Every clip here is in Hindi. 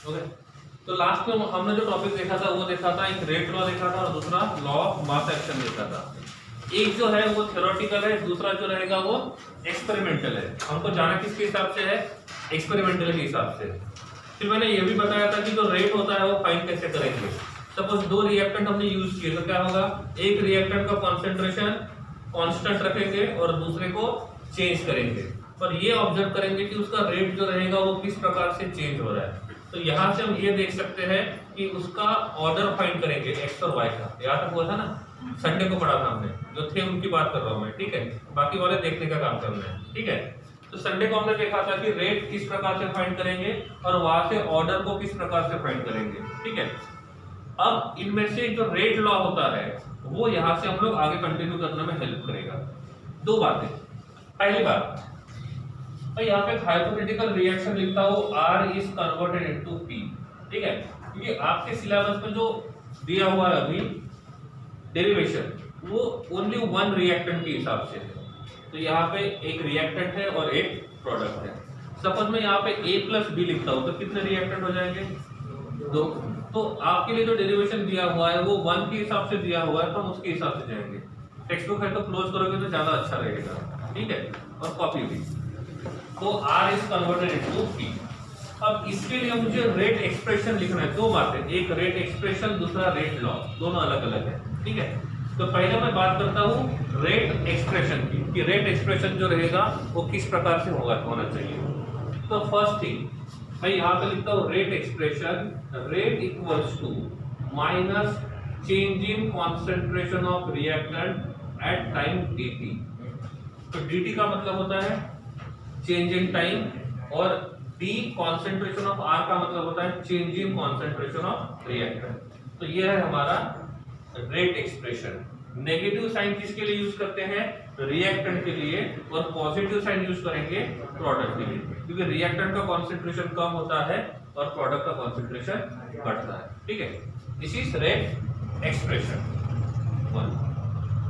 ओके, तो लास्ट में हमने जो टॉपिक देखा था वो देखा था, एक रेट लॉ देखा था और दूसरा लॉ ऑफ मास एक्शन देखा था। एक जो है वो थ्योरेटिकल है, दूसरा जो रहेगा वो एक्सपेरिमेंटल है। हमको जाना किसके हिसाब से है? एक्सपेरिमेंटल के हिसाब से। फिर मैंने ये भी बताया था कि जो रेट होता है वो फाइंड कैसे करेंगे। सपोज दो रिएक्टेंट हमने यूज किए तो क्या होगा, एक रिएक्टेंट का कॉन्सेंट्रेशन कांस्टेंट रखेंगे और दूसरे को चेंज करेंगे, और ये ऑब्जर्व करेंगे कि उसका रेट जो रहेगा वो किस प्रकार से चेंज हो रहा है। तो यहाँ से हम ये देख सकते हैं कि उसका ऑर्डर फाइंड करेंगे एक्स और वाई का। याद तक हुआ था ना, संडे को पढ़ा था हमने, जो थे उनकी बात कर रहा हूँ मैं, ठीक है, बाकी वाले देखने का काम करना है, ठीक है। तो संडे को हमने देखा था कि रेट किस प्रकार से फाइंड करेंगे और वहां से ऑर्डर को किस प्रकार से फाइंड करेंगे, ठीक है। अब इनमें से जो रेट लॉ होता है वो यहाँ से हम लोग आगे कंटिन्यू करने में हेल्प करेगा। दो बातें, पहली बात तो यहाँ पे हाइपोथेटिकल रिएक्शन लिखता हूँ R is converted into P, ठीक है, क्योंकि आपके सिलेबस में जो दिया हुआ है अभी डेरिवेशन वो ओनली वन रिएक्टेंट के हिसाब से है। तो यहाँ पे एक रिएक्टेंट है और एक प्रोडक्ट है। सपोज मैं यहाँ पे A प्लस बी लिखता हूँ तो कितने रिएक्टेंट हो जाएंगे? दो। तो आपके लिए जो डेरिवेशन दिया हुआ है वो वन के हिसाब से दिया हुआ है, तो हम उसके हिसाब से जाएंगे। टेक्स्ट बुक है तो क्लोज करोगे तो ज्यादा अच्छा रहेगा, ठीक है, और कॉपी भी। तो R is converted into P। अब इसके लिए मुझे रेट एक्सप्रेशन लिखना है। दो बातें, एक रेट एक्सप्रेशन, दूसरा रेट लॉ, दोनों अलग अलग है, ठीक है। तो पहले मैं बात करता हूँ रेट एक्सप्रेशन की, कि रेट एक्सप्रेशन जो रहेगा वो किस प्रकार से होना चाहिए। तो फर्स्ट थिंग मैं यहाँ पे लिखता हूँ rate expression, rate equals to minus change in concentration of reactant at time dt। तो dt का मतलब होता है चेंज इन टाइम, और d कॉन्सेंट्रेशन ऑफ R का मतलब होता है change in concentration of reactant. तो ये है हमारा रेट एक्सप्रेशन। नेगेटिव साइन किसके लिए यूज करते हैं? रिएक्टेंट के लिए, और पॉजिटिव साइन यूज करेंगे प्रोडक्ट के लिए, क्योंकि रिएक्टेंट का कॉन्सेंट्रेशन कम होता है और प्रोडक्ट का कॉन्सेंट्रेशन बढ़ता है, ठीक है। This is rate expression one.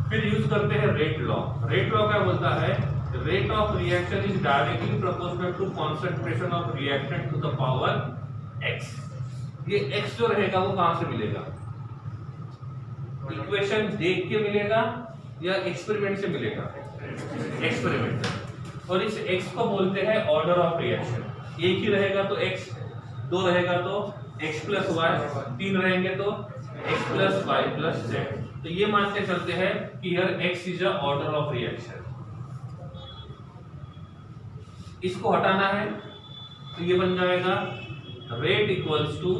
फिर यूज करते हैं रेट लॉ। रेट लॉ क्या बोलता है? Rate of reaction is directly proportional to concentration of reactant to the power x। ये x जो रहेगा वो कहां से मिलेगा? इक्वेशन देख के मिलेगा या एक्सपेरिमेंट से मिलेगा? एक्सपेरिमेंट। और इस x को बोलते हैं ऑर्डर ऑफ रिएक्शन। एक ही रहेगा तो x, दो रहेगा तो x प्लस वाई, तीन रहेंगे तो x plus y plus z। तो ये मान के चलते हैं कि यार x is a order of reaction. इसको हटाना है तो ये बन जाएगा rate equals to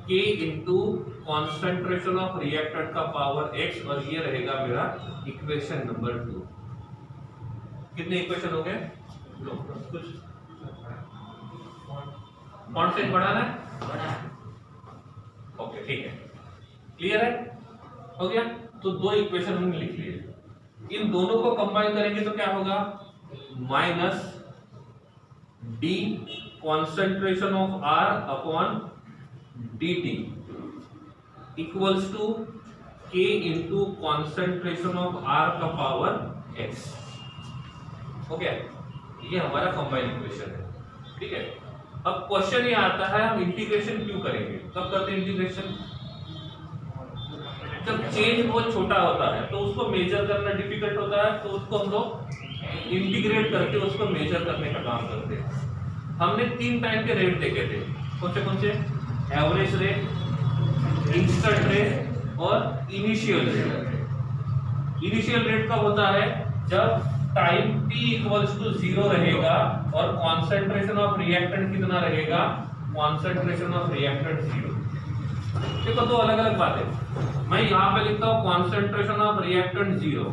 k into concentration of reactant का पावर x, और ये रहेगा मेरा इक्वेशन नंबर 2। कितने इक्वेशन हो गए? कुछ फॉन्ट साइज बढ़ाना है? ओके, ठीक है, क्लियर है, हो गया। तो दो इक्वेशन हमने लिख लिए। इन दोनों को कंबाइन करेंगे तो क्या होगा? Minus d concentration of R upon dt equals to k into concentration of R का पावर x। हो गया, ये हमारा कंबाइन इक्वेशन है, ठीक है। अब क्वेश्चन ये आता है हम इंटीग्रेशन क्यों करेंगे? कब करते हैं इंटीग्रेशन? जब चेंज बहुत छोटा होता है तो उसको मेजर करना डिफिकल्ट होता है, तो उसको हम लोग इंटीग्रेट करके उसको मेजर करने का काम करते हैं। हमने तीन टाइप के रेट देखे थे, कौन से? एवरेज रेट, इंस्टेंट रेट और इनिशियल रेट। इनिशियल रेट कब होता है? जब टाइम t इक्वल्स टू 0 रहेगा और कॉन्सेंट्रेशन ऑफ रिएक्टेंट कितना रहेगा? Concentration of reactant 0। देखो दो अलग अलग बातें। मैं यहाँ पे लिखता हूँ कॉन्सेंट्रेशन ऑफ रिएक्टेंट 0,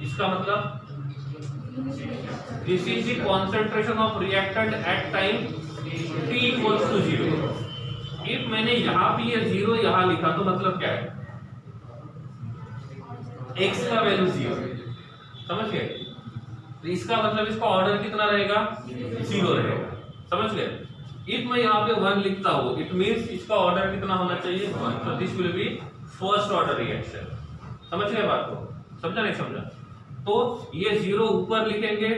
इसका मतलब this is the concentration of reactant at time t equals to 0। If मैंने यहाँ पे ये 0 यहाँ लिखा तो मतलब क्या है? x का वैल्यू 0, समझ गए? तो इसका मतलब इसका ऑर्डर कितना रहेगा? 0 रहेगा, समझ गए? इफ मैं यहाँ पे 1 लिखता हूँ, इट मींस इसका ऑर्डर कितना होना चाहिए? 1। तो this will be first order reaction. समझ गए बात को? समझा नहीं समझा? तो ये 0 ऊपर लिखेंगे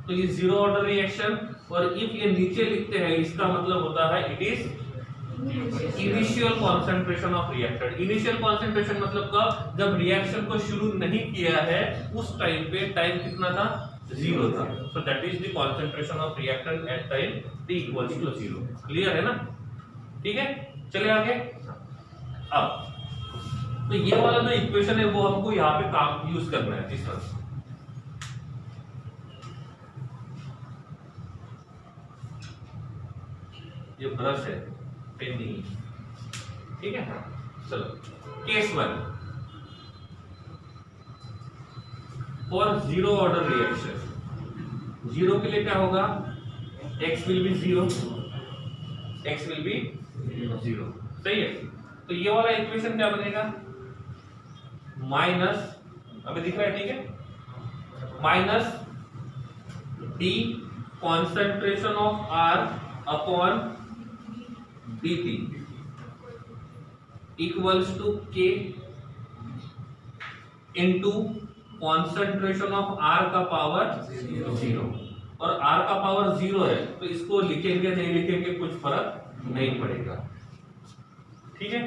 तो ये 0 ऑर्डर रिएक्शन, और इफ ये नीचे लिखते हैं इसका मतलब होता है it is initial concentration of reactant. Initial concentration मतलब कब, जब रिएक्शन को शुरू नहीं किया है उस टाइम पे टाइम कितना था, 0 था। So that is the concentration of reactant at time t equals to 0। Clear है ना? ठीक है, चले आगे। अब तो ये वाला जो इक्वेशन है वो हमको यहाँ पे काम यूज करना है इस तरह। ये ब्रश है, पेन नहीं, ठीक है। चलो case 1 for zero order reaction. Zero के लिए क्या होगा, x will be 0, x will be 0, सही है। तो ये वाला इक्वेशन क्या बनेगा, माइनस, अभी दिख रहा है, ठीक है, minus d concentration of r upon dt equals to k into concentration of r का पावर 0। और r का पावर 0 है तो इसको लिखेंगे नहीं लिखेंगे कुछ फर्क नहीं पड़ेगा, ठीक है।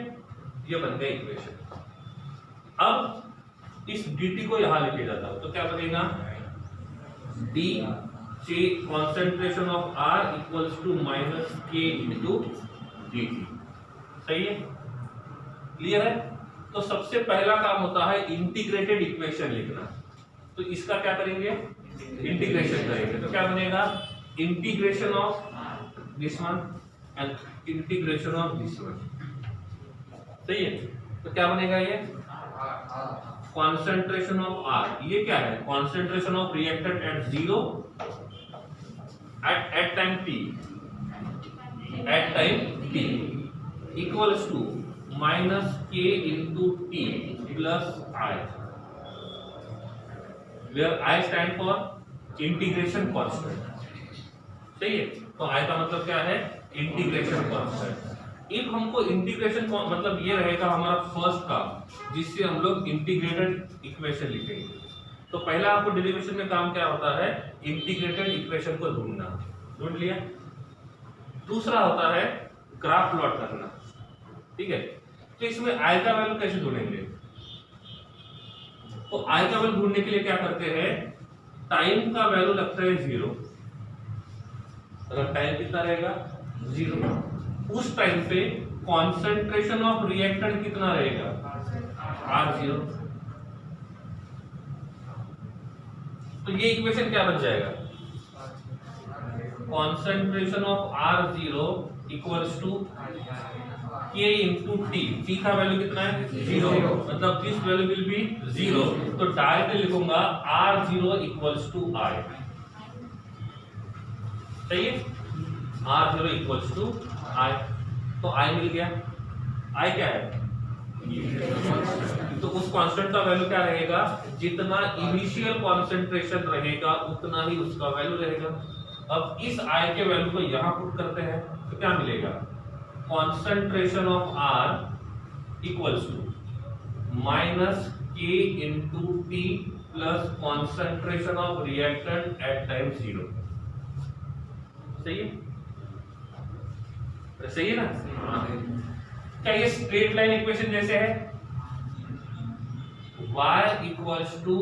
ये बन गया इक्वेशन। अब इस dt को यहां लेके जाता हूं तो क्या बनेगा, d concentration of r equals to minus k into dt, सही है, क्लियर है। तो सबसे पहला काम होता है इंटीग्रेटेड इक्वेशन लिखना। तो इसका क्या करेंगे, इंटीग्रेशन करेंगे। तो क्या बनेगा, integration of this one and integration of this one, सही है। तो क्या बनेगा, ये कॉन्सेंट्रेशन ऑफ r, ये क्या है, concentration of reactant at 0 at time t, at time t equals to minus k into t plus i, where i stand for integration constant, सही है। तो i का मतलब क्या है, इंटीग्रेशन कांस्टेंट। इफ हमको इंटीग्रेशन मतलब ये रहेगा हमारा फर्स्ट काम, जिससे हम लोग इंटीग्रेटेड इक्वेशन लिखेंगे। तो पहला आपको डेरिवेशन में काम क्या होता है, इंटीग्रेटेड इक्वेशन को ढूंढना, ढूंढ लिया। दूसरा होता है ग्राफ प्लॉट करना, ठीक है। तो इसमें i का वैल्यू कैसे ढूंढेंगे, तो i का वैल्यू ढूंढने के लिए क्या करते हैं, टाइम का वैल्यू लगता है 0। अगर टाइम कितना रहेगा 0, उस टाइम पे कॉन्सेंट्रेशन ऑफ रिएक्टेंट कितना रहेगा, R0। तो ये इक्वेशन क्या बन जाएगा, concentration of R0 equals to k into t का वैल्यू कितना है 0, मतलब दिस वैल्यू विल बी 0। तो डायरेक्ट लिखूंगा R0 इक्वल्स टू I, सही है, R0 इक्वल्स टू I। तो I मिल गया, I क्या है, तो उस कांस्टेंट का वैल्यू क्या रहेगा, जितना इनिशियल कॉन्सेंट्रेशन रहेगा उतना ही उसका वैल्यू रहेगा। अब इस I के वैल्यू को यहां पुट करते हैं तो क्या मिलेगा, concentration of R equals to minus k into t plus concentration of reactant at time 0, सही है, सही है ना। क्या ये स्ट्रेट लाइन इक्वेशन जैसे है, y equals to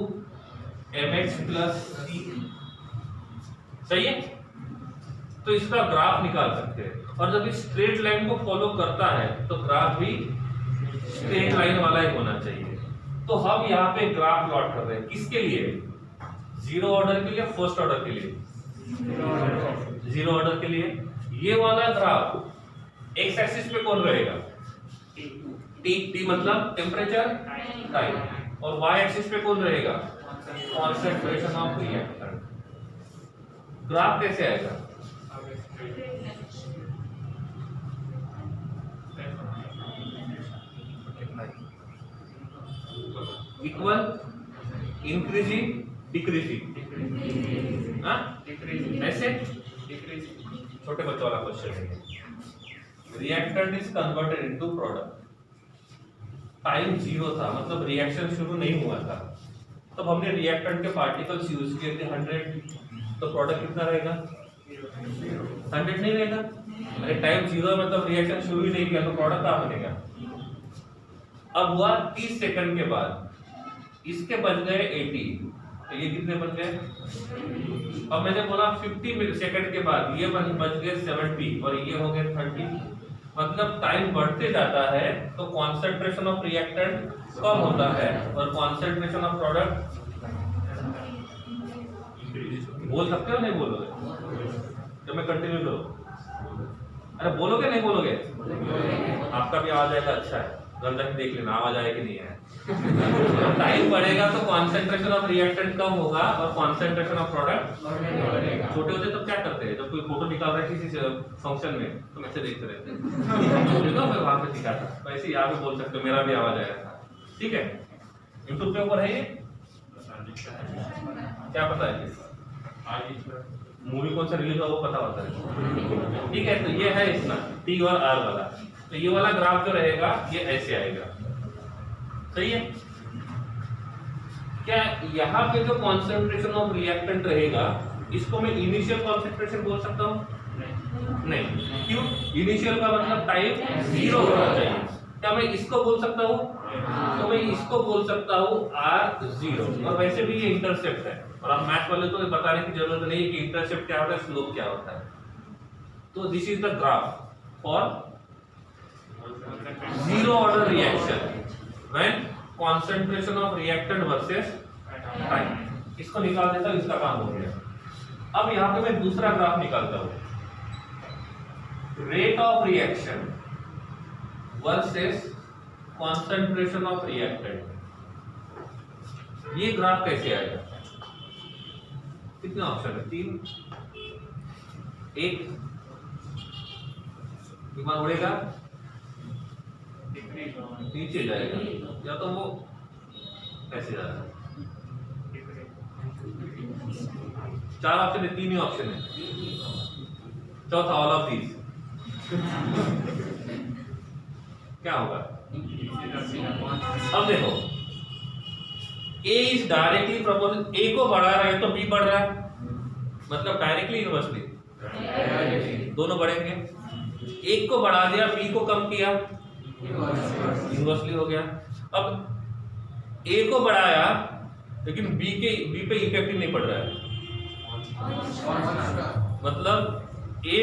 mx plus c, सही है। तो इसका ग्राफ निकाल सकते हैं, और जब इस स्ट्रेट लाइन को फॉलो करता है तो ग्राफ भी स्ट्रेट लाइन वाला ही होना चाहिए। तो हम यहाँ पे ग्राफ प्लॉट कर रहे हैं, किसके लिए, जीरो ऑर्डर के लिए, फर्स्ट ऑर्डर के लिए, जीरो ऑर्डर के लिए। ये वाला ग्राफ एक्स एक्सिस पे कौन रहेगा, टी मतलब टेम्परेचर, टाइम, और वाई एक्सिस पे कौन रहेगा, कॉन्सेंट्रेशन ऑफ रिएक्टेंट। ग्राफ कैसे आएगा, इक्वल, इंक्रीजिंग, डिक्रीजिंग, ऐसे छोटे बच्चों वाला क्वेश्चन है। Reactant is converted into product, time 0 था मतलब रिएक्शन शुरू नहीं हुआ था, तब हमने रिएक्टेंट के पार्टिकल्स यूज किए थे 100, तो प्रोडक्ट कितना रहेगा 100 नहीं रहेगा। अरे टाइम 0 मतलब रिएक्शन शुरू ही नहीं किया तो प्रोडक्ट कहाँ बनेगा। अब हुआ 30 सेकंड के बाद, इसके बच गए 80, तो ये कितने बन गए। अब मैंने बोला 50 सेकंड के बाद ये बच गए 70 और ये हो गए 30। मतलब टाइम बढ़ते जाता है तो कॉन्सेंट्रेशन ऑफ रिएक्टेंट कम होता है और कॉन्सेंट्रेशन ऑफ प्रोडक्ट। बोल सकते हो नहीं बोलोगे जब मैं कंटिन्यू करूं। अरे बोलोगे नहीं बोलोगे। आपका भी आवाज आएगा, अच्छा है, गंदा देख लेना आवाज आए कि नहीं है। टाइम बढ़ेगा तो कॉन्सेंट्रेशन ऑफ रिएक्टेंट कम होगा और कॉन्सेंट्रेशन ऑफ प्रोडक्ट बढ़ेगा। छोटे होते तो क्या करते हैं, जब कोई फोटो निकाल रहे किसी फंक्शन में तो ऐसे देखते रहते हैं मैं वहां पे दिखाता, वैसे ही आप भी बोल सकते हो, मेरा भी आवाज आया था। ठीक है, यूट्यूब पे ऊपर है ये, क्या पता है मूवी कौन सा रिलीज हुआ वो पता होता है। ठीक है, तो ये है इसका टी और आर वाला। तो ये वाला ग्राफ जो रहेगा ये ऐसे आएगा, सही है। क्या यहाँ पे जो कॉन्सेंट्रेशन ऑफ रिएक्टेंट रहेगा इसको मैं इनिशियल कॉन्सेंट्रेशन बोल सकता हूँ? नहीं। क्यों? इनिशियल का मतलब टाइम 0 होना चाहिए। क्या मैं इसको बोल सकता हूँ? तो मैं इसको बोल सकता हूँ R0। और वैसे भी ये इंटरसेप्ट है और आप मैथ वाले तो बताने की जरूरत नहीं है कि इंटरसेप्ट क्या होता है, स्लोप क्या होता है। तो this is the graph for 0 order reaction when concentration of reactant versus time। इसको निकाल देता हूं, इसका काम हो गया। अब यहां पे मैं दूसरा ग्राफ निकालता हूं, rate of reaction versus concentration of reactant। ये ग्राफ कैसे आएगा? कितने ऑप्शन है? 3। एक दिमाग उड़ेगा, नीचे जाएगा, या तो वो ऐसे जाएगा। 4 ऑप्शन है, 3 ही ऑप्शन है। चौथा ऑल ऑफ दीज क्या होगा? अब देखो A is directly proportional, A को बढ़ा रहा है तो B बढ़ रहा है, मतलब डायरेक्टली इनवर्सली दोनों बढ़ेंगे। एक को बढ़ा दिया, B को कम किया, इनवर्सली हो गया। अब A को बढ़ाया लेकिन B पे इफेक्ट नहीं पड़ रहा है, मतलब A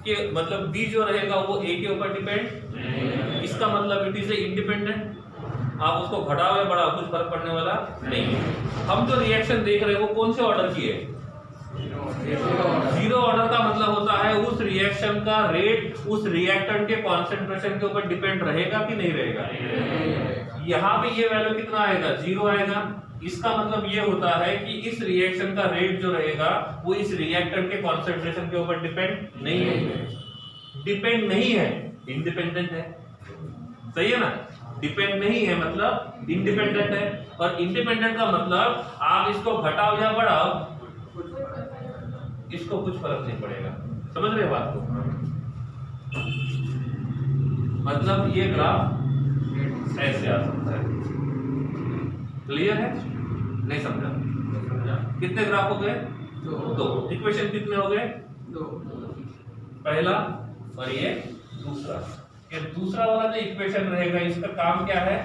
के मतलब B जो रहेगा वो A के ऊपर डिपेंड। इसका मतलब इट इज इंडिपेंडेंट। आप उसको घटाओ या बढ़ाओ कुछ फर्क पड़ने वाला नहीं है। हम जो रिएक्शन देख रहे हैं वो कौन से ऑर्डर की है? 0 ऑर्डर का मतलब होता है उस रिएक्शन का रेट उस रिएक्टेंट के कॉन्सेंट्रेशन के ऊपर डिपेंड रहेगा कि नहीं रहेगा। यहाँ पे ये वैल्यू कितना आएगा? 0 आएगा। इसका मतलब ये होता है कि इस रिएक्शन का रेट जो रहेगा वो इस रिएक्टेंट के कॉन्सेंट्रेशन के ऊपर डिपेंड नहीं है। डिपेंड नहीं है, इंडिपेंडेंट है, सही है ना। डिपेंड नहीं है मतलब इंडिपेंडेंट है, और इंडिपेंडेंट का मतलब आप इसको घटाओ या बढ़ाओ इसको कुछ फर्क नहीं पड़ेगा। समझ रहे बात को? मतलब ये ग्राफ ऐसे आ सकता है। क्लियर है? नहीं समझा? कितने ग्राफ हो गए? 2। इक्वेशन कितने हो गए? 2। पहला और ये दूसरा। ये दूसरा वाला जो इक्वेशन रहेगा इसका काम क्या है?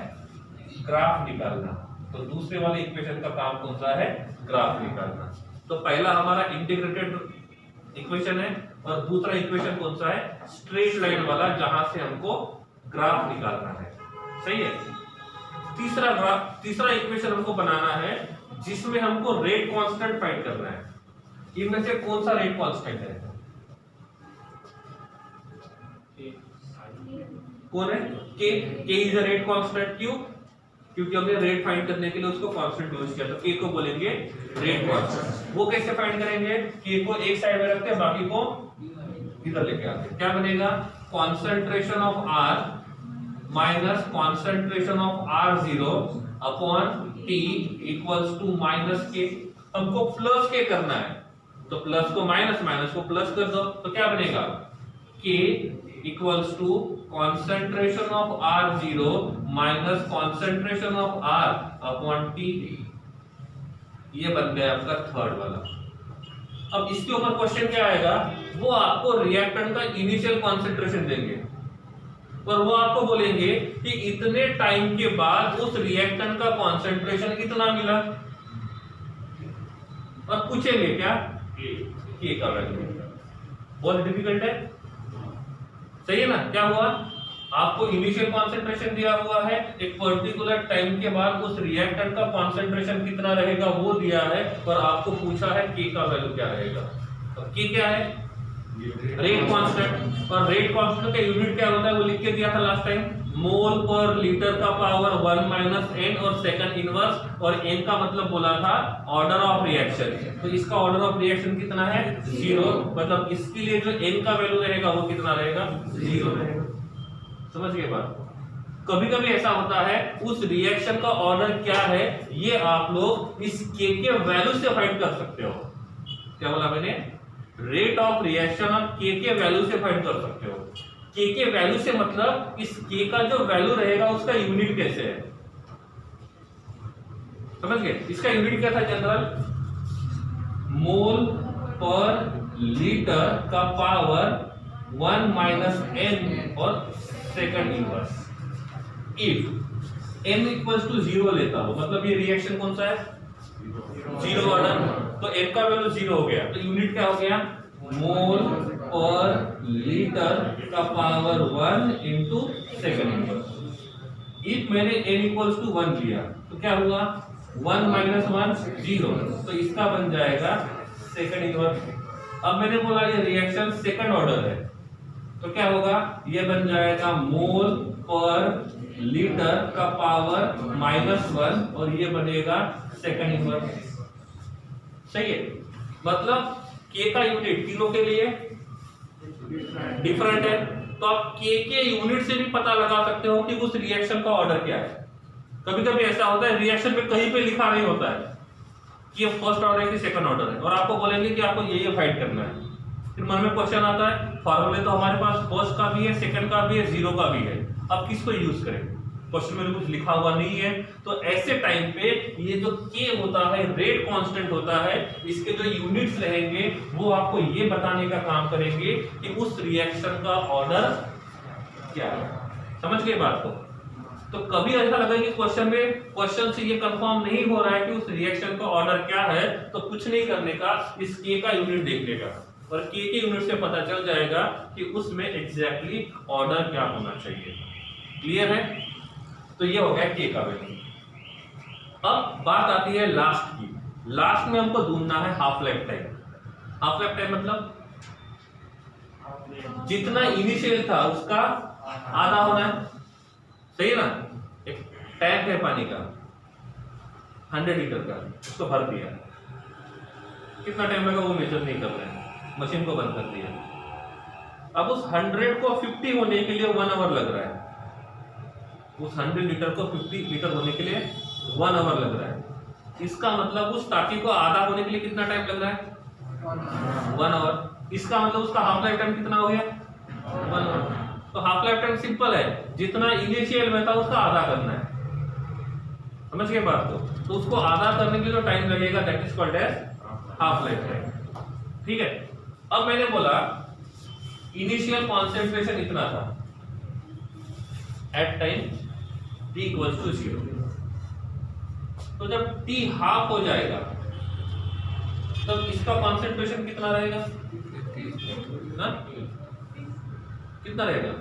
ग्राफ निकालना। तो दूसरे वाले इक्वेशन का काम कौन सा है? ग्राफ निकालना। तो पहला हमारा इंटीग्रेटेड इक्वेशन है और दूसरा इक्वेशन कौन सा है? स्ट्रेट लाइन वाला, जहां से हमको ग्राफ निकालना है। सही है। तीसरा इक्वेशन हमको बनाना है जिसमें हमको रेट कांस्टेंट फाइंड करना है। इनमें से कौन सा रेट कांस्टेंट है? कौन है? K is a rate constant. क्यों? क्योंकि हमने रेट फाइंड करने के लिए उसको कांस्टेंट यूज किया, तो K को बोलेंगे रेट कांस्टेंट। वो कैसे फाइंड करेंगे? K को एक साइड में रखते हैं, बाकी को इधर लेके आते हैं। क्या बनेगा? Concentration of R minus concentration of R0 upon T equals to minus K। हमको प्लस K करना है, तो प्लस को माइनस, माइनस को प्लस कर दो, तो क्या बनेगा? K equals to concentration of R0 minus concentration of R upon T। ये बन गया आपका थर्ड वाला। अब इसके ऊपर क्वेश्चन क्या आएगा, वो आपको रिएक्टेंट का इनिशियल कॉन्सेंट्रेशन देंगे और वो आपको बोलेंगे कि इतने टाइम के बाद उस रिएक्टेंट का कॉन्सेंट्रेशन इतना मिला, और पूछेंगे क्या के का वैल्यू। बहुत डिफिकल्ट है, सही है ना। क्या हुआ, आपको इनिशियल कॉन्सेंट्रेशन दिया हुआ है, एक पर्टिकुलर टाइम के बाद उस रिएक्टेंट का कॉन्सेंट्रेशन कितना रहेगा वो दिया है, और आपको पूछा है के का वैल्यू क्या रहेगा। और के क्या है, रेट कांस्टेंट, और रेट कांस्टेंट का यूनिट क्या होता है वो लिख के दिया था लास्ट टाइम, मोल पर लीटर का पावर 1 माइनस n, और सेकंड इनवर्स, और n का मतलब बोला था ऑर्डर ऑफ रिएक्शन। तो इसका ऑर्डर ऑफ रिएक्शन कितना है 0, मतलब इसके लिए जो n का वैल्यू रहेगा वो कितना रहेगा 0 रहेगा। समझ गए बात। कभी कभी ऐसा होता है उस रिएक्शन का ऑर्डर क्या है ये आप लोग इस k के वैल्यू से फाइंड कर सकते हो। क्या बोला मैंने, रेट ऑफ रिएक्शन आप k के वैल्यू से फाइंड कर सकते हो। k के वैल्यू से मतलब इस k का जो वैल्यू रहेगा उसका यूनिट कैसे है, समझ गए। इसका यूनिट क्या था जनरल, मोल पर लीटर का पावर 1 माइनस n और second inverse. If n equals to 0 लेता हो, मतलब ये रिएक्शन कौन सा है 0 ऑर्डर, तो n का वैल्यू 0 हो गया, तो यूनिट क्या हो गया मोल पर लीटर का power 1 into second inverse. If मैंने n इक्वल्स टू 1 लिया तो क्या हुआ 1 माइनस 1 0, तो इसका बन जाएगा सेकंड इनवर्स। अब मैंने बोला ये रिएक्शन सेकंड ऑर्डर है, तो क्या होगा ये बन जाएगा मोल पर लीटर का पावर -1, और ये बनेगा सेकंड इनवर्स। सही है, मतलब k का यूनिट किलो के लिए डिफरेंट है, तो आप k के यूनिट से भी पता लगा सकते हो कि उस रिएक्शन का ऑर्डर क्या है। कभी कभी ऐसा होता है रिएक्शन में कहीं पे लिखा नहीं होता है कि ये फर्स्ट ऑर्डर है कि सेकंड ऑर्डर है, और आपको बोलेंगे कि आपको ये फाइंड करना है। फिर मन में क्वेश्चन आता है फॉर्मूले तो हमारे पास फर्स्ट का भी है, सेकंड का भी है, 0 का भी है, अब किसको यूज करें, क्वेश्चन में कुछ लिखा हुआ नहीं है। तो ऐसे टाइम पे ये जो k होता है रेट कांस्टेंट होता है, इसके जो यूनिट्स रहेंगे वो आपको ये बताने का काम करेंगे कि उस रिएक्शन का ऑर्डर क्या है। समझ गए बात को। तो कभी ऐसा लगे कि क्वेश्चन से ये कंफर्म नहीं हो रहा है कि उस रिएक्शन का ऑर्डर क्या है, तो कुछ नहीं करने का, इस k का यूनिट देखने का, और k के यूनिट से पता चल जाएगा कि उसमें एग्जैक्टली ऑर्डर क्या होना चाहिए। क्लियर है, तो ये हो गया k का वैल्यू। अब बात आती है लास्ट की। लास्ट में हमको ढूंढना है half life time. Half life time मतलब जितना इनिशियल था उसका आधा होना है, सही है ना। एक टैंक है पानी का 100 लीटर का, उसको भर दिया, कितना टाइम लगा वो मेजर नहीं कर रहे हैं, मशीन को बंद कर दिया। अब उस 100 को 50 होने के लिए 1 आवर लग रहा है, उस 100 लीटर को 50 लीटर होने के लिए 1 आवर लग रहा है। इसका मतलब उस टाकी को आधा होने के लिए कितना टाइम लग रहा है 1 आवर। इसका मतलब उसका हाफ लाइफ टाइम कितना हो गया 1 आवर। तो हाफ लाइफ टाइम सिंपल है, जितना इनिशियल में था उसका आधा करना है। समझ गए बात को। तो उसको आधा करने के लिए जो टाइम लगेगा that is called as half life time. ठीक है, अब मैंने बोला इनिशियल कॉन्सेंट्रेशन इतना था at time t equals to 0। तो जब t हाफ हो जाएगा तब इसका कॉन्सेंट्रेशन कितना रहेगा ना? कितना रहेगा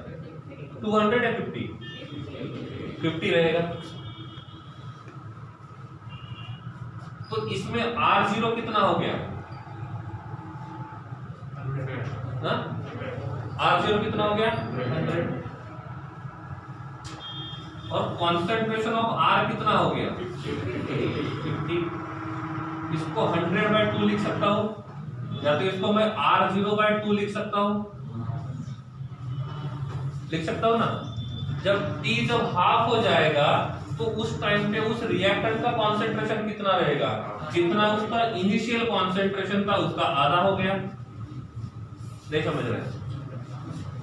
200 या 50 रहेगा। तो इसमें R0 कितना हो गया ना? R0 कितना हो गया 100, और कॉन्सेंट्रेशन ऑफ R कितना हो गया 50। इसको 100/2 लिख सकता हूं, या तो इसको मैं R0/2 लिख सकता हूं, लिख सकता हूं ना। जब t जब हाफ हो जाएगा तो उस टाइम पे उस रिएक्टेंट का कॉन्सेंट्रेशन कितना रहेगा, जितना उसका इनिशियल कॉन्सेंट्रेशन था उसका आधा हो गया। नहीं समझ रहे?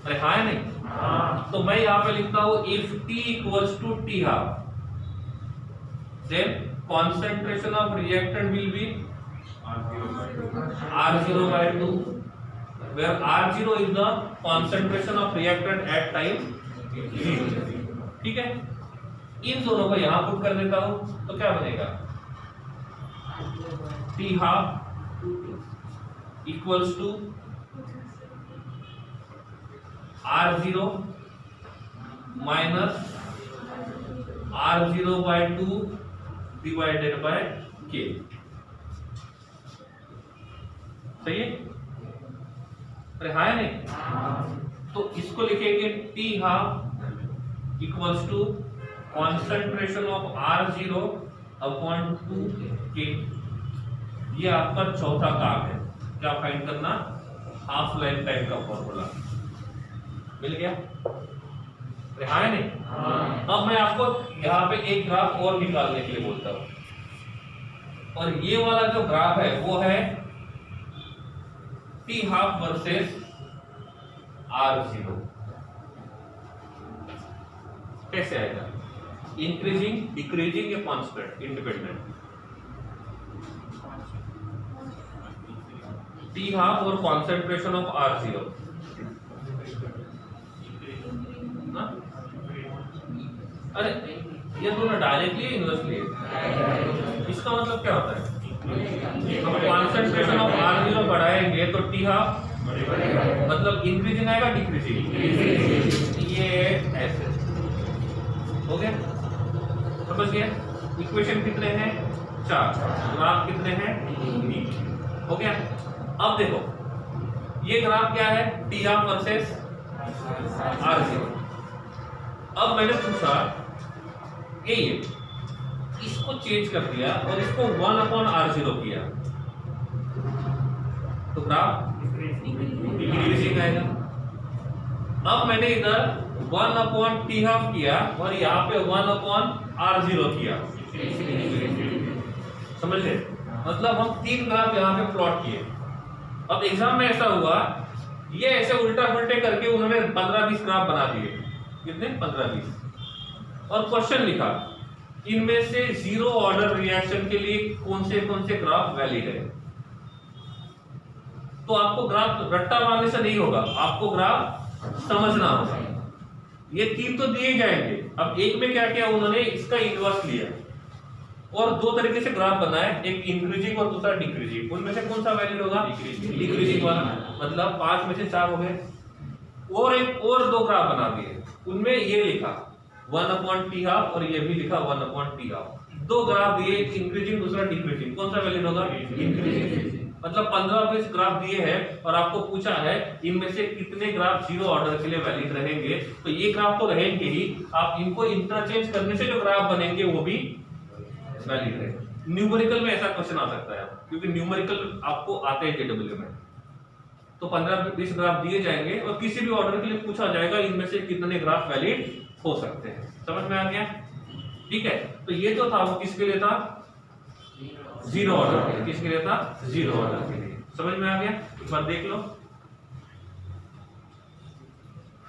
अरे हाँ या नहीं? हाँ। तो मैं यहाँ पे लिखता हूं if t equals to t half then concentration of reactant will be R0/2, where R0 is the concentration of reactant at time 0। ठीक है, इन दोनों को यहां पुट कर देता हूं तो क्या बनेगा, T12 equals to R0 minus R0/2 divided by K। सही है, अरे हाँ नहीं, तो इसको लिखेंगे T12 equals to concentration of R0/2K। ये आपका चौथा काम है, क्या फाइंड करना, हाफ लाइफ टाइम का फॉर्मूला मिल गया, हाँ नहीं। अब मैं आपको यहाँ पे एक ग्राफ और निकालने के लिए बोलता हूँ, और ये वाला जो ग्राफ है वो है T12 वर्सेस R0। कैसे आएगा, इंक्रीजिंग, डिक्रीजिंग या कांस्टेंट, इंडिपेंडेंट। T12 और कॉन्सेंट्रेशन ऑफ R0, अरे ये दोनों डायरेक्टली इनवर्सली है, इसका मतलब क्या होता है, हम कॉन्सेंट्रेशन ऑफ R0 बढ़ाएंगे तो T12 मतलब इंक्रीजिंग आएगा डिक्रीजिंग, ये ऐसे हो गया, समझ गए। इक्वेशन कितने हैं, 4, ग्राफ कितने हैं, 3, हो गया। अब देखो ये ग्राफ क्या है, T12 वर्सेस R0। अब मैंने पूछा ये इसको चेंज कर दिया और इसको 1/R0 किया तो ग्राफ डिक्रीजिंग आएगा। अब मैंने इधर 1/T12 किया और यहाँ पे 1/R0 किया, समझ गए, मतलब हम 3 ग्राफ यहाँ पे प्लॉट किए। अब एग्जाम में ऐसा हुआ, ये ऐसे उल्टा पुल्टे करके उन्होंने 15-20 ग्राफ बना दिए, कितने, 15-20, और क्वेश्चन लिखा इनमें से जीरो ऑर्डर रिएक्शन के लिए कौन से ग्राफ वैलिड है। तो आपको ग्राफ रट्टा मारने से नहीं होगा, आपको ग्राफ समझना होगा। ये 3 तो दिए जाएंगे, अब एक में क्या किया उन्होंने, इसका इनवर्स लिया और 2 तरीके से ग्राफ बनाए, एक इंक्रीजिंग और दूसरा डिक्रीजिंग। उनमें से कौन सा वैलिड होगा, डिक्रीजिंग वाला, मतलब 5 में से 4 हो गए। और एक और 2 ग्राफ बना दिए, उनमें ये लिखा 1/T12 और ये भी लिखा 1/T12। 2 ग्राफ दिए, इंक्रीजिंग दूसरा डिक्रीजिंग, कौन सा वैलिड होगा, इंक्रीजिंग। मतलब 15-20 ग्राफ दिए हैं और आपको पूछा है इनमें से कितने ग्राफ जीरो ऑर्डर के लिए वैलिड रहेंगे, तो ये ग्राफ तो रहेंगे ही, आप इनको इंटरचेंज करने से जो ग्राफ बनेंगे वो भी वैलिड रहेंगे। न्यूमेरिकल में ऐसा क्वेश्चन आ सकता है, क्योंकि न्यूमेरिकल आपको आते हैं जेडब्ल्यू में, तो 15-20 ग्राफ दिए जाएंगे और किसी भी ऑर्डर के लिए पूछा जाएगा इनमें से कितने ग्राफ वैलिड हो सकते हैं। समझ में आ गया, ठीक है। तो ये तो था, वो किसके लिए था, जीरो ऑर्डर के लिए। किसके लिए था, जीरो ऑर्डर के लिए। समझ में आ गया, एक बार देख लो।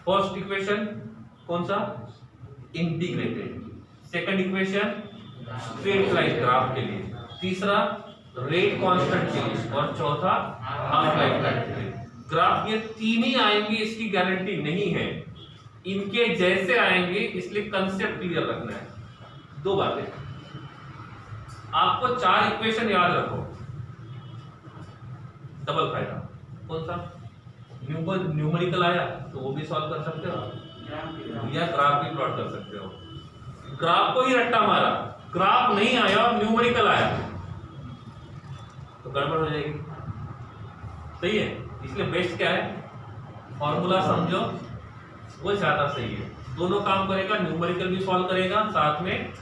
फर्स्ट इक्वेशन कौन सा, integrated. Second equation straight line graph के लिए, तीसरा रेट कांस्टेंट के लिए, और चौथा हाफ लाइफ टाइम के लिए। ग्राफ ये 3 ही आएंगे इसकी गारंटी नहीं है, इनके जैसे आएंगे, इसलिए कंसेप्ट क्लियर रखना है। 2 बातें, आपको 4 इक्वेशन याद रखो, डबल फायदा। कौन सा, न्यूमेरिकल आया तो वो भी सॉल्व कर सकते हो, या ग्राफ भी प्लॉट कर सकते हो। ग्राफ को ही रट्टा मारा, ग्राफ नहीं आया और न्यूमेरिकल आया तो गड़बड़ हो जाएगी, सही है। इसलिए बेस्ट क्या है, फॉर्मूला समझो, वो ज्यादा सही है। दोनों काम करेगा, न्यूमेरिकल भी सॉल्व करेगा, साथ में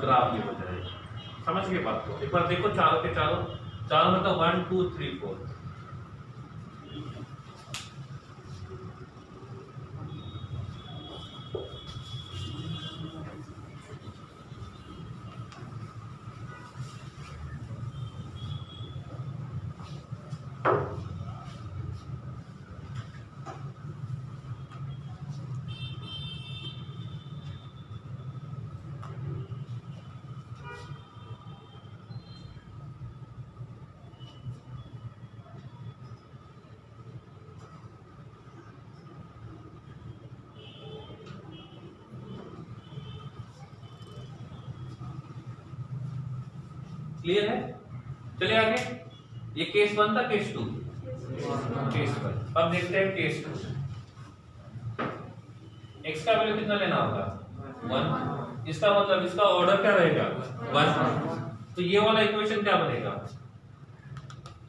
ग्राफ भी हो जाएगा। समझ गए बात को, एक बार देखो चारों के चारों, चारों मतलब 1 2 3 4। क्लियर है? चलिए आगे, ये केस 1 था, केस 2, केस 1। अब देखते हैं केस 2। x का वैल्यू कितना लेना होगा? 1। इसका मतलब इसका ऑर्डर क्या रहेगा? 1। तो ये वाला इक्वेशन क्या बनेगा?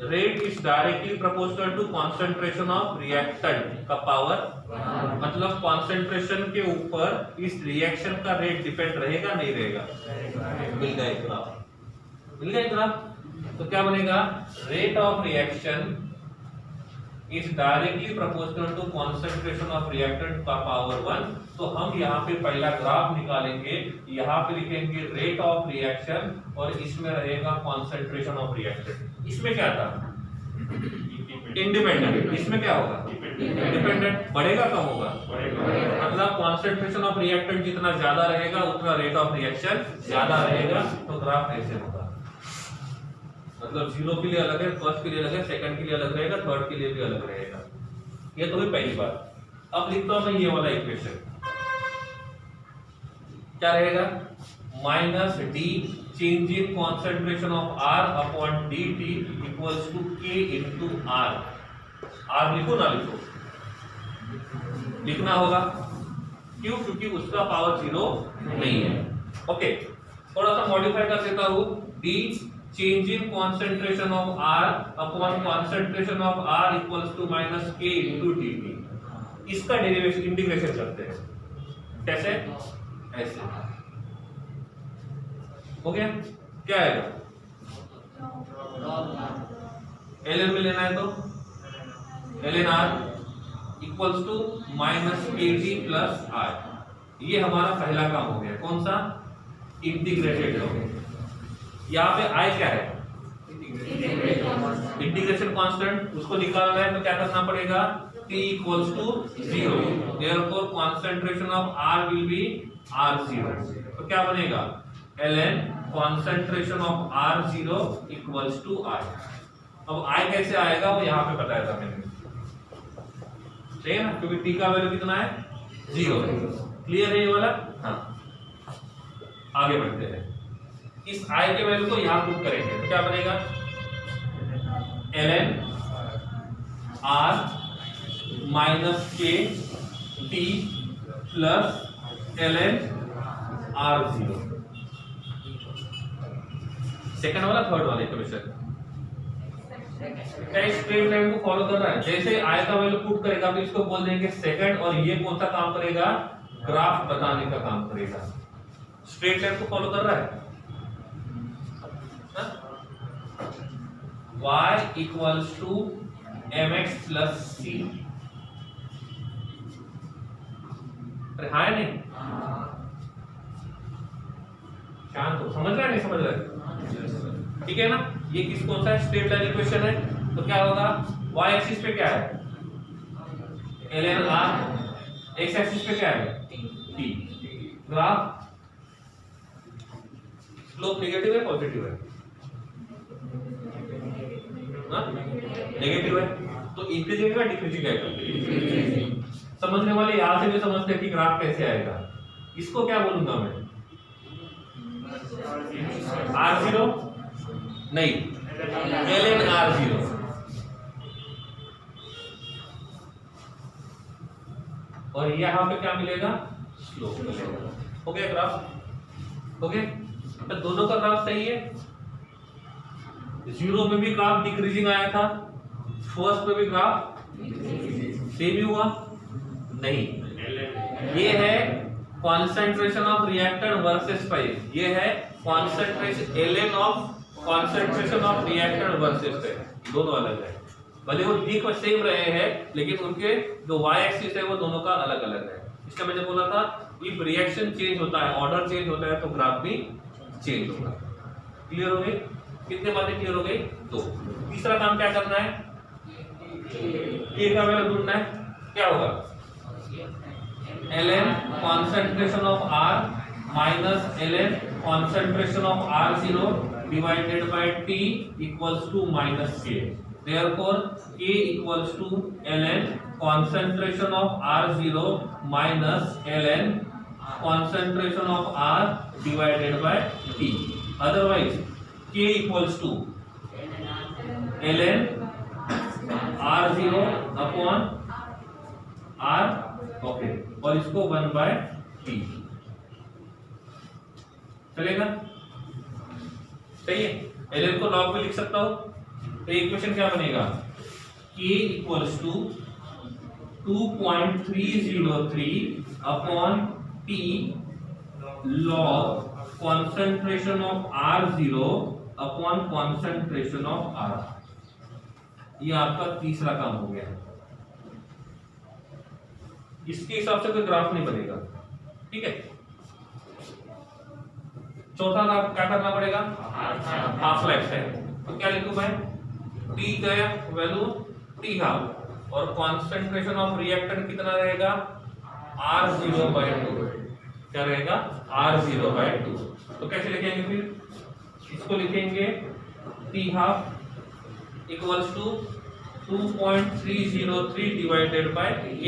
Rate is directly proportional to concentration of reactant का पावर, मतलब कंसंट्रेशन के ऊपर इस रिएक्शन का रेट डिपेंड रहेगा नहीं रहेगा? मिल गया ग्राफ, मिल गया ग्राफ। तो क्या बनेगा? Rate of reaction is directly proportional to concentration of reactant का पावर 1। तो हम यहाँ पे पहला ग्राफ निकालेंगे, यहाँ पे लिखेंगे रेट ऑफ रिएक्शन और इसमें रहेगा कंसंट्रेशन ऑफ रिएक्टेंट। इसमें क्या था? इंडिपेंडेंट। इसमें क्या होगा? डिपेंडेंट। बढ़ेगा कम होगा? मतलब कंसंट्रेशन ऑफ रिएक्टेंट जितना ज्यादा रहेगा उतना रेट ऑफ रिएक्शन ज्यादा रहेगा। तो ग्राफ ऐसे होगा, मतलब 0 के लिए अलग है, फर्स्ट के लिए अलग है, सेकंड के लिए अलग रहेगा, थर्ड के लिए भी अलग रहेगा। ये तो हुई पहली बात। अब लिखता हूं मैं ये वाला इक्वेशन, क्या रहेगा? Minus d change in concentration of R upon dt equals to K into R। R लिखो ना लिखो? लिखना होगा। क्यों? क्योंकि उसका पावर 0 नहीं है। ओके, थोड़ा सा मॉडिफाई कर देता हूं। D change in concentration of R upon concentration of R equals to minus K into dt। इसका डेरिवेशन इंटीग्रेशन करते हैं। कैसे? ऐसे। हो गया? क्या आएगा? ln में लेना है तो ln R equals to minus kd plus R। ये हमारा पहला काम हो गया। कौन सा? इंटीग्रेटेड हो गया। यहाँ पे I क्या है? इंटीग्रेशन कांस्टेंट, उसको निकालना है तो क्या करना पड़ेगा? t equals to 0। Therefore concentration of R will be R0। तो क्या बनेगा? ln concentration of R0 equals to I। अब I कैसे आएगा वो यहाँ पे बताया था मैंने, ठीक है ना? क्योंकि t का वैल्यू कितना है? 0 है। क्लियर है ये वाला? हाँ, आगे बढ़ते हैं। इस I के वैल्यू को यहाँ पुट करेंगे तो क्या बनेगा? ln R minus K T plus ln R0। Second वाला, थर्ड वाला इक्वेशन क्या स्ट्रेट लाइन को फॉलो कर रहा है? जैसे I का वैल्यू पुट करेगा तो इसको बोल देंगे सेकंड, और ये कौन सा काम करेगा? ग्राफ बताने का काम करेगा। स्ट्रेट लाइन को फॉलो कर रहा है। y equals to mx plus c। अरे हाँ नहीं? शांत हो, समझ रहा है नहीं समझ रहा है? ठीक है ना? ये किस कौन सा स्ट्रेट लाइन इक्वेशन है? तो क्या होगा? y एक्सिस पे क्या है? ln r। x एक्सिस पे क्या है? t। ग्राफ स्लोप नेगेटिव है पॉजिटिव है? नेगेटिव है। तो इंक्रीजिंग का डिक्रीजिंग आएगा? समझने वाले यहां से भी समझते हैं कि ग्राफ कैसे आएगा। इसको क्या बोलूंगा मैं? R0 नहीं, ln R0। और यहां पे क्या मिलेगा? स्लोप मिलेगा। हो गया ग्राफ? हो गया? तो दोनों का ग्राफ सही है। 0 में भी ग्राफ डिक्रीजिंग आया था, फर्स्ट में भी ग्राफ सेम ही हुआ नहीं। ये है concentration of reactant versus phase. ये है concentration ln of concentration of reactant versus phase. दोनों अलग है, भले वो दिख सेम रहे हैं लेकिन उनके जो y एक्सिस है वो दोनों का अलग अलग है। इसका मैंने बोला था इफ रिएक्शन चेंज होता है, ऑर्डर चेंज होता है तो ग्राफ भी चेंज होगा। क्लियर हो गई? कितने बातें क्लियर हो गई? 2। तीसरा काम क्या करना है? K का वैल्यू ढूंढना है। क्या होगा? ln concentration of R minus ln concentration of R0 divided by T equals to minus K. Therefore, K equals to ln concentration of R0 minus ln concentration of R divided by T. Otherwise, k equals to ln r0 upon r, okay, और इसको 1/t चलेगा, सही है। ln को लॉग में लिख सकता हूं, तो इक्वेशन क्या बनेगा, k equals to 2.303 upon t log concentration of r0 upon concentration of r। ये आपका तीसरा काम हो गया। इसके हिसाब से कोई ग्राफ नहीं बनेगा, ठीक है। चौथा ग्राफ क्या करना पड़ेगा, हाफ लाइफ है, तो क्या लिखूं मैं, t का वैल्यू t हाफ और कॉन्सेंट्रेशन ऑफ रिएक्टेंट कितना रहेगा, r0/2, क्या रहेगा, r0/2। तो कैसे लिखेंगे फिर, इसको लिखेंगे t half equals to 2.303 divided by k,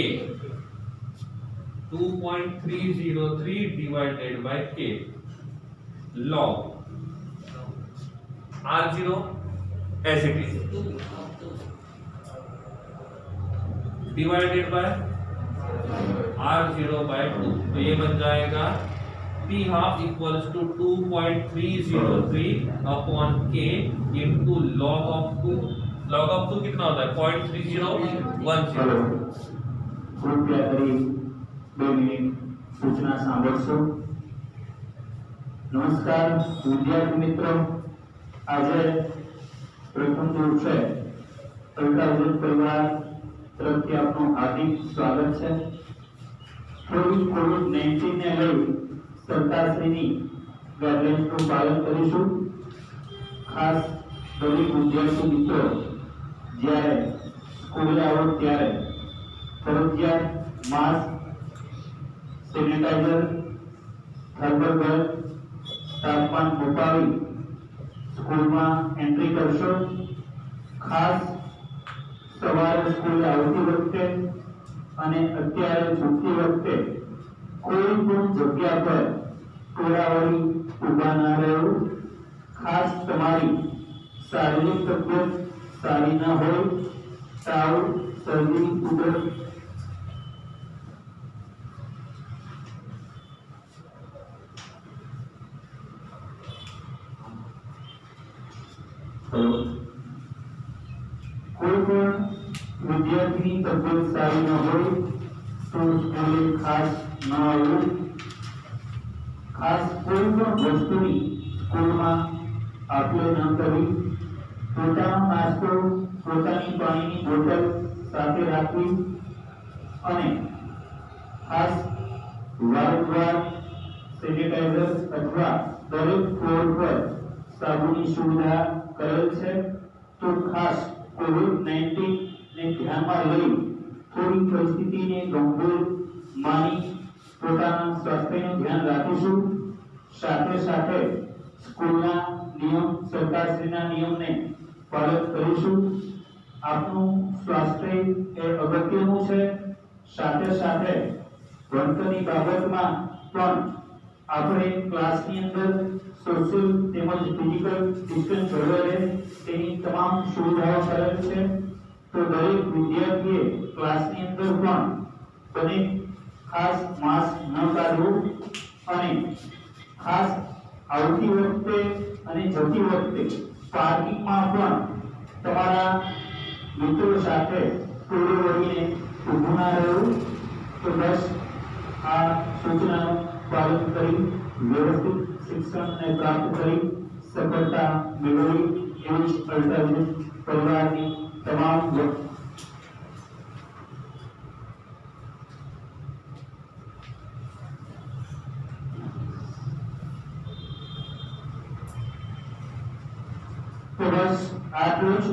2.303 divided by k log r0 as it is divided by r0/2, तो ये बन जाएगा t half equals to 2.303 upon k into log of 2, log of 2 कितना होता है 0.3010। कृपया કરી 2 મિનિટ સૂચના સાંભળશો। નમસ્કાર વિદ્યાર્થી મિત્રો, આજે પ્રથમ દિવસ છે અલ્ટ્રાવિઝન પરિવાર તરફથી આપનું હાર્દિક સ્વાગત છે। કોવિડ-19 ને લઈ સરકારશ્રીની ગાઈડલાઇન્સનું પાલન કરીશું। ખાસ દરેક વિદ્યાર્થી મિત્રો જ્યારે સ્કૂલે આવો ત્યારે ફરજિયાત માસ્ક, સેનિટાઈઝર, થર્મલ ગન, તાપમાન મપાવી સ્કૂલમાં એન્ટ્રી કરશો। ખાસ સવારે સ્કૂલે આવતી વખતે અને અત્યારે છૂટતી વખતે કોઈ પણ જગ્યા પર ટોળાવળી ઊભા ના રહેવું। ખાસ તમારી શારીરિક તબિયત સારી ના હોય, તાવ, શરદી, ઉધરસ કોઈ પણ વિદ્યાર્થીની તબિયત સારી ન હોય તો સ્કૂલે ખાસ ન આવવું। ખાસ કોઈ પણ વસ્તુની સ્કૂલમાં આપલે ન કરવી। પોતાનો નાસ્તો, પોતાની પાણીની બોટલ સાથે રાખવી અને ખાસ વારંવાર સેનિટાઈઝર અથવા દરેક ફ્લોર પર સાબુની સુવિધા કરેલ છે। તો ખાસ કોવિડ-19 ને ધ્યાનમાં લઈ થોડી પરિસ્થિતિને ગંભીર માની પોતાના સ્વાસ્થ્યનું ध्यान રાખીશું। સાથે સાથે સ્કૂલના નિયમ, સરકારશ્રીના નિયમને પાલન કરીશું। આપનું સ્વાસ્થ્ય એ અગત્યનું છે। સાથે સાથે ભણતરની બાબતમાં પણ આપણે ક્લાસની અંદર સોશિયલ તેમજ ફિઝિકલ ડિસ્ટન્સ જળવાય તેની તમામ સુવિધાઓ કરેલ છે। તો દરેક વિદ્યાર્થીએ ક્લાસની અંદર પણ બને ખાસ માસ્ક ન કાઢવું અને ખાસ આવતી વખતે અને જતી વખતે પાર્કિંગમાં પણ તમારા મિત્રો સાથે ટોળે વળીને ઊભું ના રહેવું। તો બસ આ સૂચનાનું પાલન કરી વ્યવસ્થિત શિક્ષણને પ્રાપ્ત કરી સફળતા મેળવી એવી જ અલ્ટ્રાવિઝન પરિવારની તમામ તો બસ આટલું જ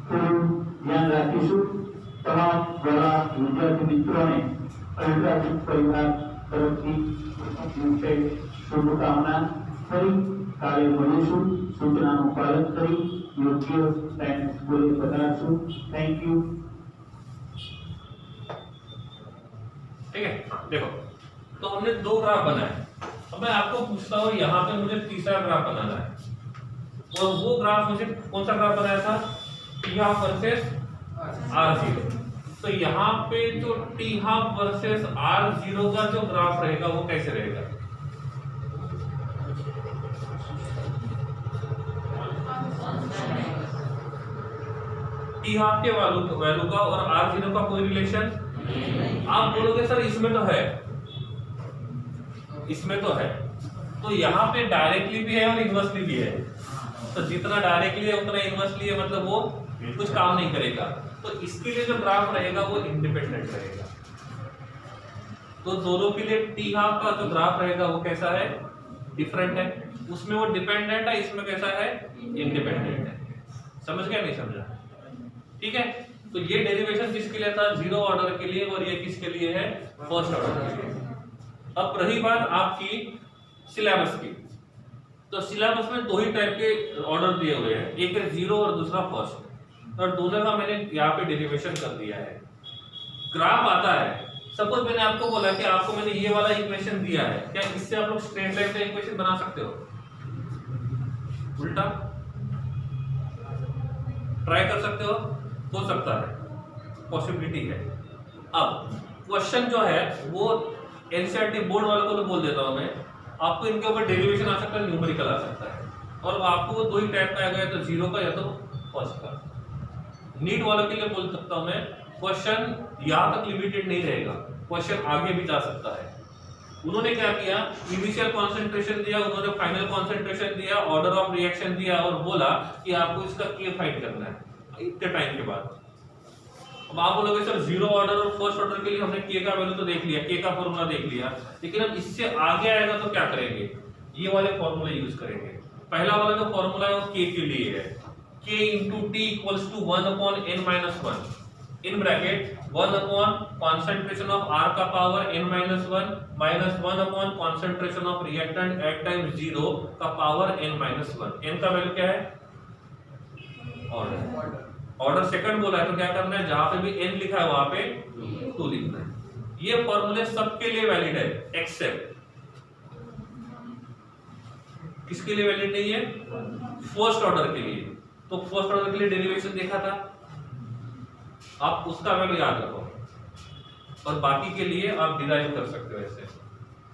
થોડું ધ્યાન રાખીશું। તમામ વાળા વિદ્યાર્થી મિત્રોને અલ્ટ્રાવિઝન પરિવાર તરફથી શુભકામના। ફરી કાલે મળીશું। સૂચનાનું પાલન કરી યોગ્ય ટાઈમ સ્કૂલે પધારશું। Thank you. ठीक है, देखो तो हमने 2 ग्राफ बनाए। अब मैं आपको पूछता हूँ, यहाँ पे मुझे तीसरा ग्राफ बनाना है। और वो ग्राफ मुझे कौन सा ग्राफ बनाया था, टी हाफ वर्सेस R0। तो यहाँ पे जो टी हाफ वर्सेस R0 का जो ग्राफ रहेगा वो कैसे रहेगा, टी हाफ के वैल्यू का और R0 का कोई रिलेशन। आप बोलोगे सर इसमें तो है, इसमें तो है, तो यहाँ पे डायरेक्टली भी है और इनवर्सली भी है। तो जितना डायरेक्टली है उतना इनवर्सली है, मतलब वो कुछ काम नहीं करेगा। तो इसके लिए जो ग्राफ रहेगा वो इंडिपेंडेंट रहेगा। तो दोनों के लिए टी हाफ का जो ग्राफ रहेगा वो कैसा है, डिफरेंट है। उसमें वो डिपेंडेंट है, इसमें कैसा है, इंडिपेंडेंट है। समझ गया नहीं समझा, ठीक है। तो ये डेरिवेशन किसके लिए था, जीरो ऑर्डर के लिए, और ये किसके लिए है, फर्स्ट ऑर्डर के लिए। अब रही बात आपकी सिलेबस की, तो सिलेबस में दो ही टाइप के ऑर्डर दिए हुए हैं, एक है जीरो और दूसरा फर्स्ट, और दोनों का मैंने यहाँ पे डेरिवेशन कर दिया है। ग्राफ आता है, सपोज मैंने आपको बोला कि आपको मैंने ये वाला इक्वेशन दिया है, क्या इससे आप लोग स्ट्रेट लाइन का इक्वेशन बना सकते हो, उल्टा ट्राई कर सकते हो सकता है, पॉसिबिलिटी है। अब क्वेश्चन जो है वो एनसीईआरटी बोर्ड वालों को तो बोल देता हूं मैं, आपको इनके ऊपर डेरिवेशन आ सकता है, न्यूमेरिकल आ सकता है, और आपको वो दो ही टाइप का आएगा, या तो जीरो का या तो फर्स्ट का। नीट वालों के लिए बोल सकता हूं मैं, क्वेश्चन यहां तक लिमिटेड नहीं रहेगा, क्वेश्चन आगे भी जा सकता है। उन्होंने क्या किया, इनिशियल कॉन्सेंट्रेशन दिया, उन्होंने फाइनल कॉन्सेंट्रेशन दिया, ऑर्डर ऑफ रिएक्शन दिया, और बोला कि आपको इसका के फाइंड करना है इतने टाइम के बाद। अब आप बोलोगे सर जीरो ऑर्डर और फर्स्ट ऑर्डर के लिए हमने के का वैल्यू तो देख लिया, के का फॉर्मूला देख लिया, लेकिन अब इससे आगे आएगा तो क्या करेंगे, ये वाले फॉर्मूले यूज करेंगे। पहला वाला जो फॉर्मूला है वो के के लिए है, k into t equals to 1 upon n minus 1 in bracket 1 upon concentration of R का power n minus 1 minus 1 upon concentration of reactant at time 0 का power n minus 1। n का वैल्यू क्या है, ऑर्डर, ऑर्डर सेकंड बोला है तो क्या करना है, जहां पे भी n लिखा है वहां पे 2 लिखना है। ये फॉर्मूले सबके लिए वैलिड है एक्सेप्ट किसके लिए वैलिड नहीं है, फर्स्ट ऑर्डर के लिए। तो फर्स्ट ऑर्डर के लिए डेरिवेशन देखा था, आप उसका वैल्यू याद रखो, और बाकी के लिए आप डिराइव कर सकते हो ऐसे।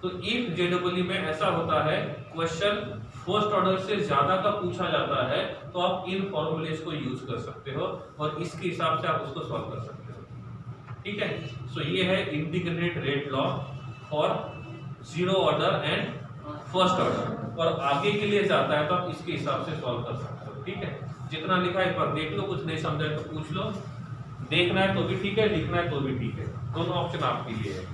तो इफ जेडब्ल्यू में ऐसा होता है, क्वेश्चन फर्स्ट ऑर्डर से ज्यादा का पूछा जाता है, तो आप इन फॉर्मूलेस को यूज कर सकते हो, और इसके हिसाब से आप उसको सॉल्व कर सकते हो, ठीक है। सो ये है integrated rate law for zero order and first order, और आगे के लिए जाता है तो आप इसके हिसाब से सॉल्व कर सकते हो, ठीक है। जितना लिखा है एक बार देख लो, कुछ नहीं समझा तो पूछ लो, देखना है तो भी ठीक है, लिखना है तो भी ठीक है, दोनों ऑप्शन आपके लिए है।